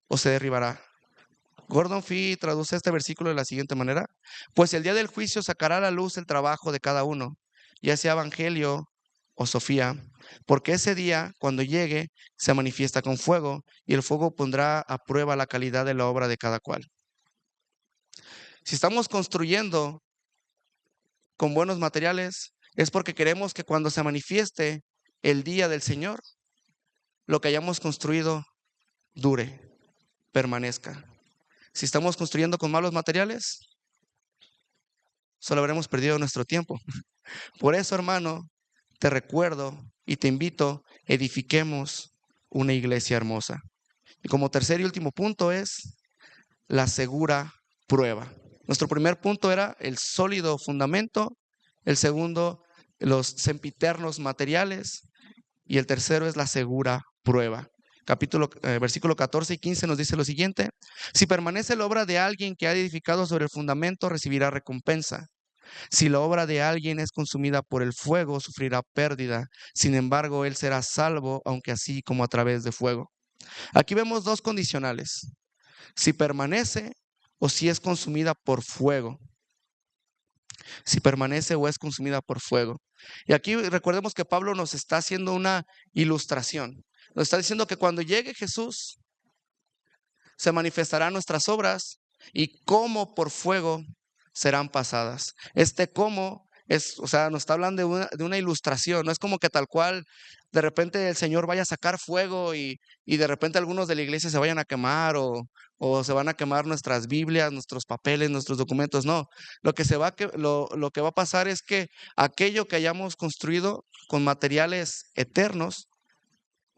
[SPEAKER 1] o se derribará. Gordon Fee traduce este versículo de la siguiente manera: pues el día del juicio sacará a la luz el trabajo de cada uno, ya sea evangelio o sofía, porque ese día, cuando llegue, se manifiesta con fuego, y el fuego pondrá a prueba la calidad de la obra de cada cual. Si estamos construyendo con buenos materiales, es porque queremos que cuando se manifieste el día del Señor, lo que hayamos construido dure, permanezca. Si estamos construyendo con malos materiales, solo habremos perdido nuestro tiempo. Por eso, hermano, te recuerdo y te invito, edifiquemos una iglesia hermosa. Y como tercer y último punto es la segura prueba. Nuestro primer punto era el sólido fundamento, el segundo, los sempiternos materiales, y el tercero es la segura prueba. Versículo 14 y 15 nos dice lo siguiente: si permanece la obra de alguien que ha edificado sobre el fundamento, recibirá recompensa. Si la obra de alguien es consumida por el fuego, sufrirá pérdida. Sin embargo, él será salvo, aunque así como a través de fuego. Aquí vemos dos condicionales: si permanece o si es consumida por fuego. Si permanece o es consumida por fuego. Y aquí recordemos que Pablo nos está haciendo una ilustración. Nos está diciendo que cuando llegue Jesús, se manifestarán nuestras obras y cómo por fuego serán pasadas. Este cómo es, o sea, nos está hablando de una ilustración, no es como que tal cual de repente el Señor vaya a sacar fuego y de repente algunos de la iglesia se vayan a quemar o se van a quemar nuestras Biblias, nuestros papeles, nuestros documentos. No, lo que va a pasar es que aquello que hayamos construido con materiales eternos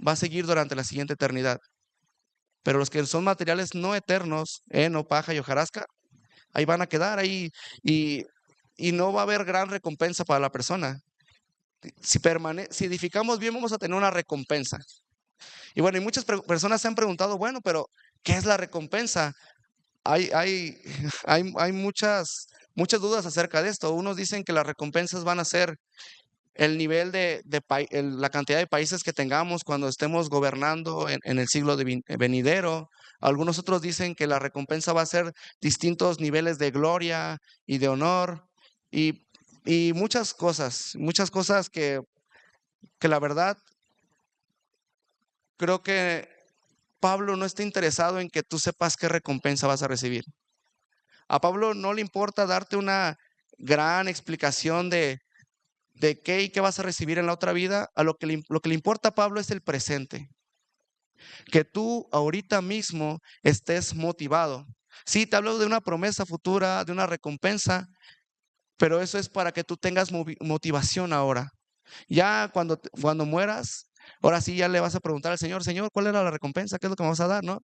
[SPEAKER 1] va a seguir durante la siguiente eternidad. Pero los que son materiales no eternos, heno, paja y hojarasca, ahí van a quedar ahí y, y no va a haber gran recompensa para la persona. Si edificamos bien, vamos a tener una recompensa. Y bueno, y muchas personas se han preguntado, bueno, pero ¿qué es la recompensa? Hay, hay muchas dudas acerca de esto. Unos dicen que las recompensas van a ser el nivel la cantidad de países que tengamos cuando estemos gobernando en el siglo venidero. Algunos otros dicen que la recompensa va a ser distintos niveles de gloria y de honor y, y muchas cosas que la verdad creo que Pablo no está interesado en que tú sepas qué recompensa vas a recibir. A Pablo no le importa darte una gran explicación de qué y qué vas a recibir en la otra vida. Lo que le importa a Pablo es el presente. Que tú ahorita mismo estés motivado. Sí, te hablo de una promesa futura, de una recompensa, pero eso es para que tú tengas motivación ahora. Ya cuando mueras, ahora sí ya le vas a preguntar al Señor, Señor, ¿cuál era la recompensa? ¿Qué es lo que me vas a dar? ¿No?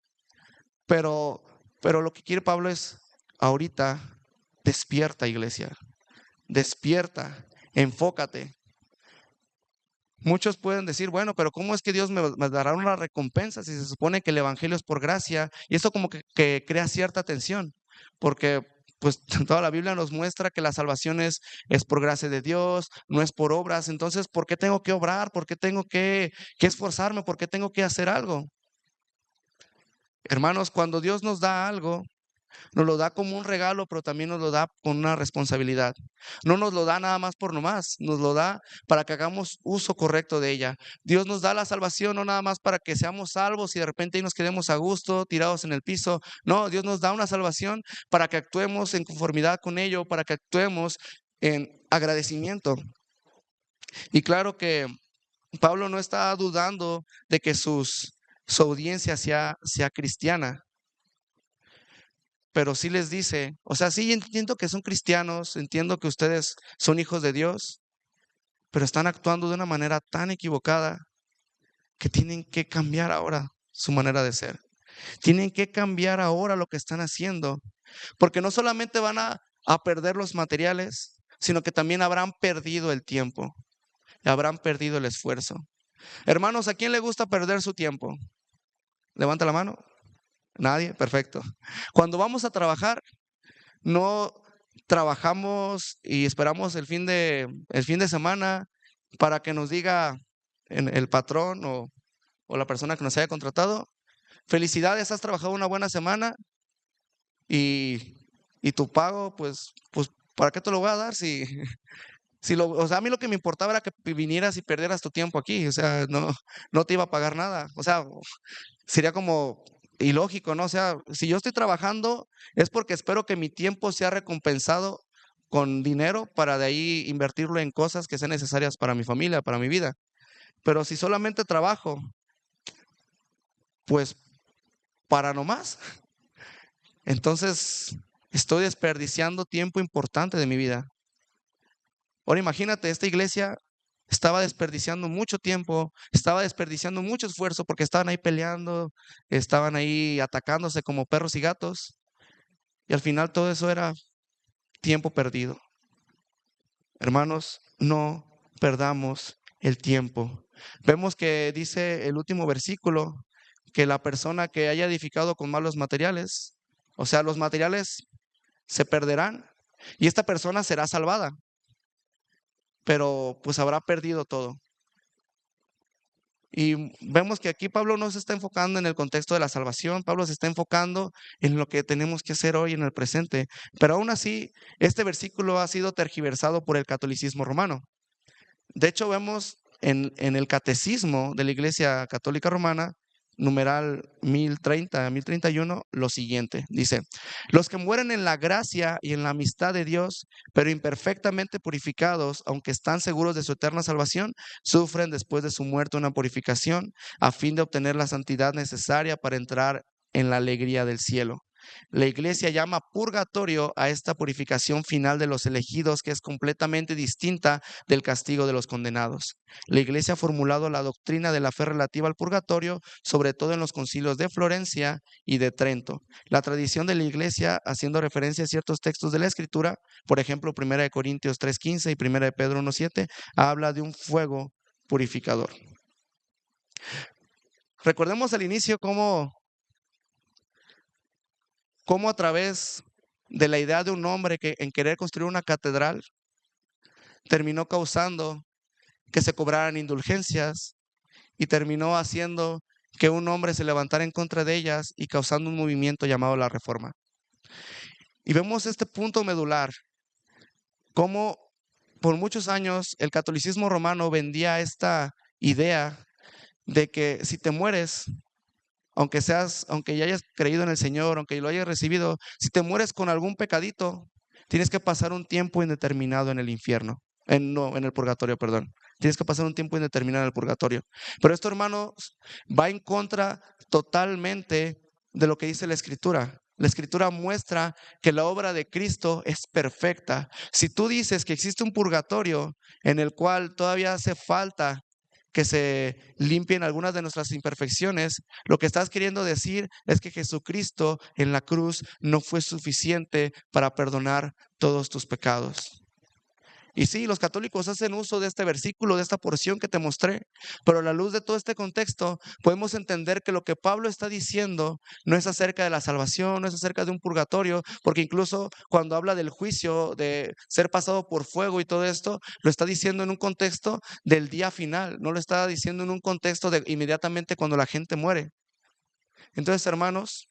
[SPEAKER 1] Pero, pero lo que quiere Pablo es, ahorita, despierta, iglesia, despierta, enfócate. Muchos pueden decir, bueno, pero ¿cómo es que Dios me dará una recompensa si se supone que el evangelio es por gracia? Y esto como que crea cierta tensión, porque pues toda la Biblia nos muestra que la salvación es por gracia de Dios, no es por obras. Entonces, ¿por qué tengo que obrar? ¿Por qué tengo que esforzarme? ¿Por qué tengo que hacer algo? Hermanos, cuando Dios nos da algo, nos lo da como un regalo, pero también nos lo da con una responsabilidad. No nos lo da nada más por nomás, nos lo da para que hagamos uso correcto de ella. Dios nos da la salvación no nada más para que seamos salvos y de repente ahí nos quedemos a gusto, tirados en el piso. No, Dios nos da una salvación para que actuemos en conformidad con ello, para que actuemos en agradecimiento. Y claro que Pablo no está dudando de que su audiencia sea cristiana. Pero sí les dice, o sea, sí entiendo que son cristianos, entiendo que ustedes son hijos de Dios, pero están actuando de una manera tan equivocada que tienen que cambiar ahora su manera de ser. Tienen que cambiar ahora lo que están haciendo, porque no solamente van a perder los materiales, sino que también habrán perdido el tiempo, habrán perdido el esfuerzo. Hermanos, ¿a quién le gusta perder su tiempo? Levanta la mano. Nadie, perfecto. Cuando vamos a trabajar, no trabajamos y esperamos el fin de semana para que nos diga el patrón o la persona que nos haya contratado, felicidades, has trabajado una buena semana y, y tu pago, pues, ¿para qué te lo voy a dar o sea, a mí lo que me importaba era que vinieras y perdieras tu tiempo aquí, o sea, no te iba a pagar nada, o sea, sería como ilógico, ¿no? O sea, si yo estoy trabajando es porque espero que mi tiempo sea recompensado con dinero para de ahí invertirlo en cosas que sean necesarias para mi familia, para mi vida. Pero si solamente trabajo, pues para nomás, entonces estoy desperdiciando tiempo importante de mi vida. Ahora imagínate, esta iglesia estaba desperdiciando mucho tiempo, estaba desperdiciando mucho esfuerzo porque estaban ahí peleando, estaban ahí atacándose como perros y gatos, y al final todo eso era tiempo perdido. Hermanos, no perdamos el tiempo. Vemos que dice el último versículo que la persona que haya edificado con malos materiales, o sea, los materiales se perderán y esta persona será salvada, pero pues habrá perdido todo. Y vemos que aquí Pablo no se está enfocando en el contexto de la salvación, Pablo se está enfocando en lo que tenemos que hacer hoy en el presente. Pero aún así, este versículo ha sido tergiversado por el catolicismo romano. De hecho, vemos en el catecismo de la Iglesia Católica Romana numeral 1030, 1031, lo siguiente. Dice, los que mueren en la gracia y en la amistad de Dios, pero imperfectamente purificados, aunque están seguros de su eterna salvación, sufren después de su muerte una purificación a fin de obtener la santidad necesaria para entrar en la alegría del cielo. La iglesia llama purgatorio a esta purificación final de los elegidos, que es completamente distinta del castigo de los condenados. La iglesia ha formulado la doctrina de la fe relativa al purgatorio, sobre todo en los concilios de Florencia y de Trento. La tradición de la iglesia, haciendo referencia a ciertos textos de la Escritura, por ejemplo, 1 Corintios 3:15 y 1 Pedro 1:7, habla de un fuego purificador. Recordemos al inicio cómo a través de la idea de un hombre que en querer construir una catedral terminó causando que se cobraran indulgencias y terminó haciendo que un hombre se levantara en contra de ellas y causando un movimiento llamado la Reforma. Y vemos este punto medular, cómo por muchos años el catolicismo romano vendía esta idea de que si te mueres, aunque ya hayas creído en el Señor, aunque lo hayas recibido, si te mueres con algún pecadito, tienes que pasar un tiempo indeterminado en el infierno, en el purgatorio, perdón. Tienes que pasar un tiempo indeterminado en el purgatorio. Pero esto, hermanos, va en contra totalmente de lo que dice la Escritura. La Escritura muestra que la obra de Cristo es perfecta. Si tú dices que existe un purgatorio en el cual todavía hace falta que se limpien algunas de nuestras imperfecciones, lo que estás queriendo decir es que Jesucristo en la cruz no fue suficiente para perdonar todos tus pecados. Y sí, los católicos hacen uso de este versículo, de esta porción que te mostré, pero a la luz de todo este contexto podemos entender que lo que Pablo está diciendo no es acerca de la salvación, no es acerca de un purgatorio, porque incluso cuando habla del juicio, de ser pasado por fuego y todo esto, lo está diciendo en un contexto del día final, no lo está diciendo en un contexto de inmediatamente cuando la gente muere. Entonces, hermanos,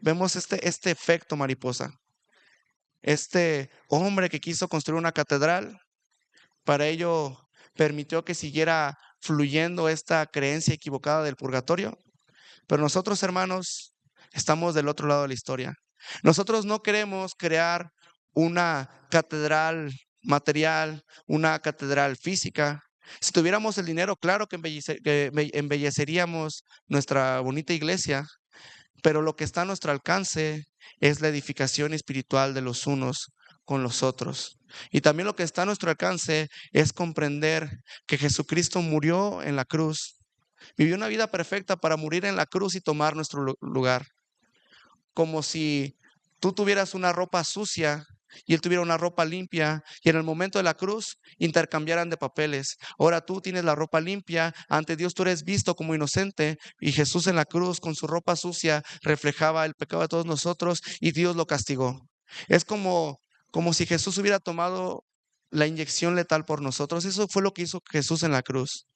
[SPEAKER 1] vemos este efecto mariposa. Este hombre que quiso construir una catedral, para ello permitió que siguiera fluyendo esta creencia equivocada del purgatorio. Pero nosotros, hermanos, estamos del otro lado de la historia. Nosotros no queremos crear una catedral material, una catedral física. Si tuviéramos el dinero, claro que embelleceríamos nuestra bonita iglesia, pero lo que está a nuestro alcance es la edificación espiritual de los unos con los otros. Y también lo que está a nuestro alcance es comprender que Jesucristo murió en la cruz, vivió una vida perfecta para morir en la cruz y tomar nuestro lugar. Como si tú tuvieras una ropa sucia y él tuviera una ropa limpia, y en el momento de la cruz intercambiaran de papeles. Ahora tú tienes la ropa limpia, ante Dios tú eres visto como inocente, y Jesús en la cruz con su ropa sucia reflejaba el pecado de todos nosotros y Dios lo castigó. Es como si Jesús hubiera tomado la inyección letal por nosotros. Eso fue lo que hizo Jesús en la cruz,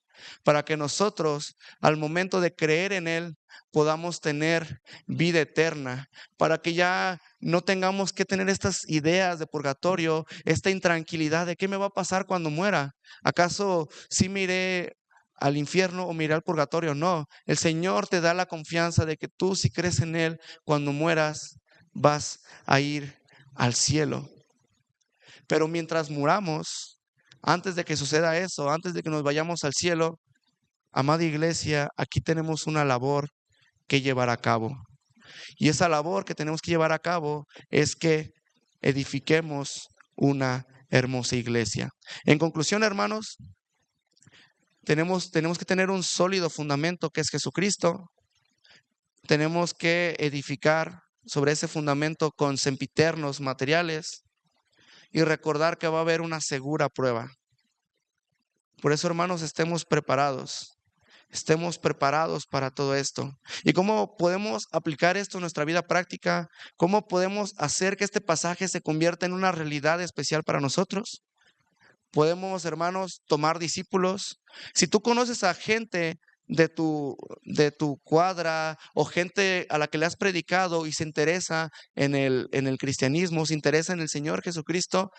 [SPEAKER 1] para que nosotros, al momento de creer en Él, podamos tener vida eterna, para que ya no tengamos que tener estas ideas de purgatorio, esta intranquilidad de qué me va a pasar cuando muera. ¿Acaso sí me iré al infierno o me iré al purgatorio? No, el Señor te da la confianza de que tú, si crees en Él, cuando mueras vas a ir al cielo. Pero mientras muramos, antes de que suceda eso, antes de que nos vayamos al cielo, amada iglesia, aquí tenemos una labor que llevar a cabo. Y esa labor que tenemos que llevar a cabo es que edifiquemos una hermosa iglesia. En conclusión, hermanos, tenemos que tener un sólido fundamento que es Jesucristo. Tenemos que edificar sobre ese fundamento con sempiternos materiales y recordar que va a haber una segura prueba. Por eso, hermanos, estemos preparados para todo esto. ¿Y cómo podemos aplicar esto en nuestra vida práctica? ¿Cómo podemos hacer que este pasaje se convierta en una realidad especial para nosotros? Podemos, hermanos, tomar discípulos. Si tú conoces a gente de tu cuadra o gente a la que le has predicado y se interesa en el cristianismo, se interesa en el Señor Jesucristo,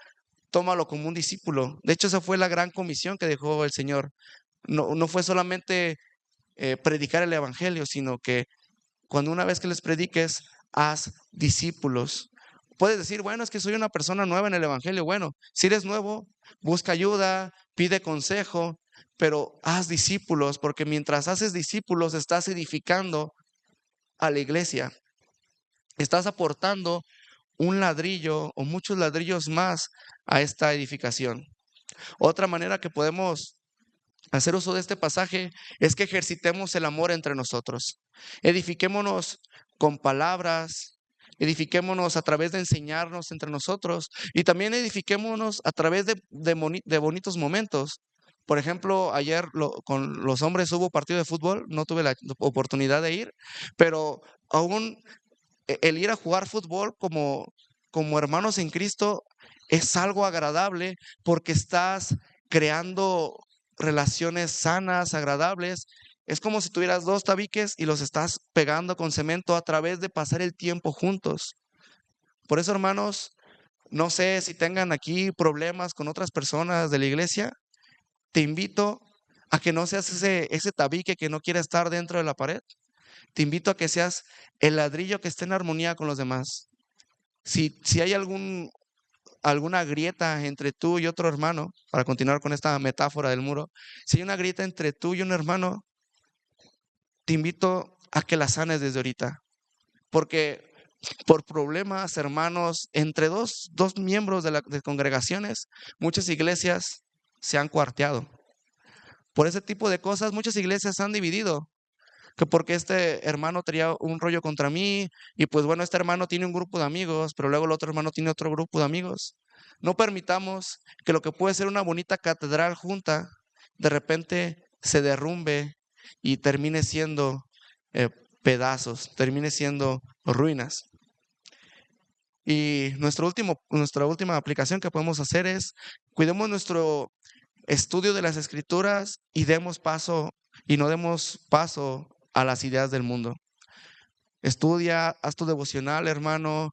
[SPEAKER 1] tómalo como un discípulo. De hecho, esa fue la gran comisión que dejó el Señor. No fue solamente predicar el evangelio, sino que cuando una vez que les prediques, haz discípulos. Puedes decir, bueno, es que soy una persona nueva en el evangelio. Bueno, si eres nuevo, busca ayuda, pide consejo, pero haz discípulos, porque mientras haces discípulos estás edificando a la iglesia. Estás aportando un ladrillo o muchos ladrillos más a esta edificación. Otra manera que podemos hacer uso de este pasaje es que ejercitemos el amor entre nosotros. Edifiquémonos con palabras, edifiquémonos a través de enseñarnos entre nosotros y también edifiquémonos a través de bonitos momentos. Por ejemplo, ayer con los hombres hubo partido de fútbol, no tuve la oportunidad de ir, pero aún el ir a jugar fútbol como hermanos en Cristo es algo agradable porque estás creando relaciones sanas, agradables. Es como si tuvieras dos tabiques y los estás pegando con cemento a través de pasar el tiempo juntos. Por eso, hermanos, no sé si tengan aquí problemas con otras personas de la iglesia. Te invito a que no seas ese tabique que no quiere estar dentro de la pared. Te invito a que seas el ladrillo que esté en armonía con los demás. Si hay alguna grieta entre tú y otro hermano, para continuar con esta metáfora del muro, si hay una grieta entre tú y un hermano, te invito a que la sanes desde ahorita. Porque por problemas, hermanos, entre dos miembros de congregaciones, muchas iglesias se han cuarteado. Por ese tipo de cosas, muchas iglesias se han dividido. Que porque este hermano tenía un rollo contra mí y pues bueno, este hermano tiene un grupo de amigos, pero luego el otro hermano tiene otro grupo de amigos. No permitamos que lo que puede ser una bonita catedral junta, de repente se derrumbe y termine siendo eh, pedazos, termine siendo ruinas. Y nuestra última aplicación que podemos hacer es, cuidemos nuestro estudio de las escrituras y no demos paso a las ideas del mundo. Estudia, haz tu devocional, hermano,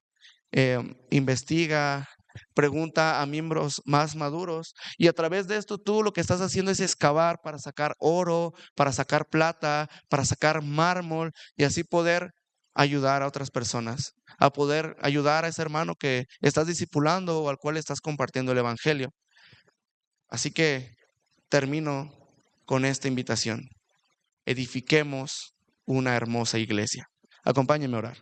[SPEAKER 1] investiga, pregunta a miembros más maduros y a través de esto tú lo que estás haciendo es excavar para sacar oro, para sacar plata, para sacar mármol y así poder ayudar a otras personas, a poder ayudar a ese hermano que estás discipulando o al cual estás compartiendo el evangelio. Así que termino con esta invitación. Edifiquemos una hermosa iglesia. Acompáñenme a orar.